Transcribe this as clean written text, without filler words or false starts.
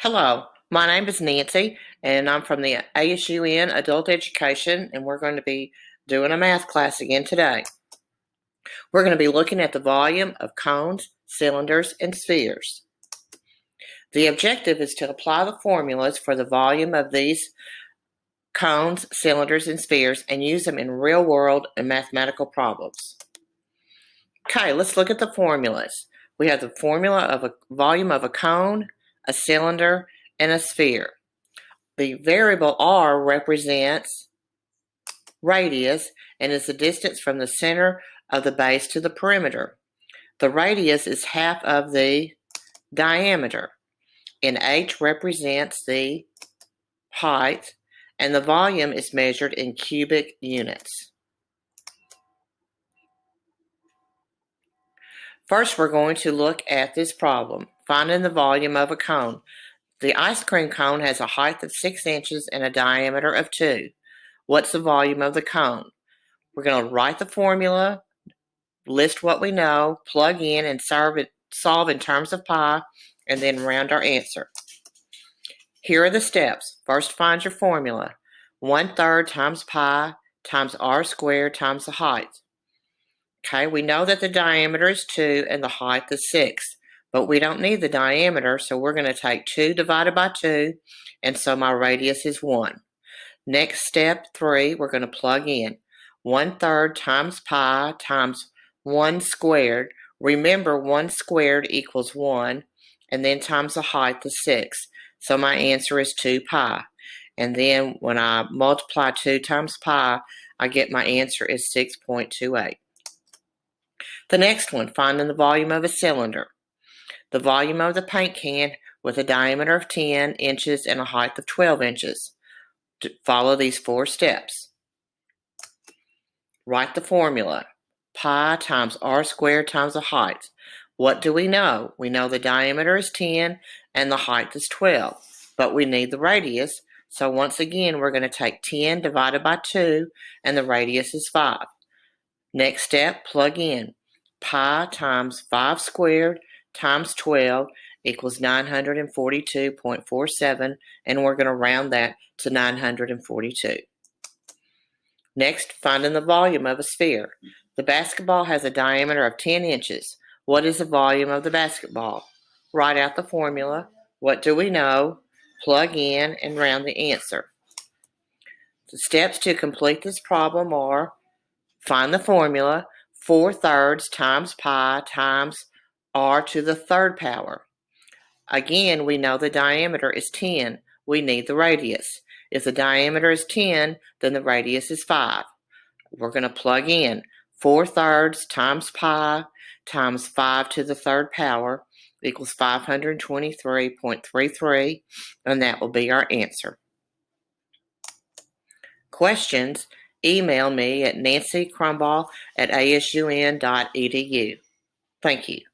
Hello, my name is Nancy, and I'm from the ASU-N Adult Education, and we're going to be doing a math class again today. We're going to be looking at the volume of cones, cylinders, and spheres. The objective is to apply the formulas for the volume of these cones, cylinders, and spheres and use them in real-world and mathematical problems. Okay, let's look at the formulas. We have the formula of a volume of a cone, a cylinder, and a sphere. The variable r represents radius and is the distance from the center of the base to the perimeter. The radius is half of the diameter, and h represents the height, and the volume is measured in cubic units. First, we're going to look at this problem, finding the volume of a cone. The ice cream cone has a height of 6 inches and a diameter of 2. What's the volume of the cone? We're going to write the formula, list what we know, plug in, and solve in terms of pi, and then round our answer. Here are the steps. First, find your formula. 1/3 times pi times r squared times the height. Okay, we know that the diameter is 2 and the height is 6, but we don't need the diameter, so we're going to take 2 divided by 2, and so my radius is 1. Next, step 3, we're going to plug in 1/3 times pi times 1 squared. Remember, 1 squared equals 1, and then times the height is 6. So my answer is 2 pi. And then when I multiply 2 times pi, I get my answer is 6.28. The next one, finding the volume of a cylinder. The volume of the paint can with a diameter of 10 inches and a height of 12 inches. Follow these 4 steps. Write the formula. Pi times r squared times the height. What do we know? We know the diameter is 10 and the height is 12, but we need the radius. So once again, we're going to take 10 divided by 2, and the radius is 5. Next step, plug in. Pi times 5 squared times 12 equals 942.47, and we're going to round that to 942. Next, finding the volume of a sphere. The basketball has a diameter of 10 inches. What is the volume of the basketball? Write out the formula. What do we know? Plug in and round the answer. The steps to complete this problem are: find the formula, 4/3 times pi times r to the 3rd power. Again, we know the diameter is 10. We need the radius. If the diameter is 10, then the radius is 5. We're going to plug in 4/3 times pi times 5 to the 3rd power equals 523.33, and that will be our answer. Questions? Email me at nancycrumball@asun.edu. Thank you.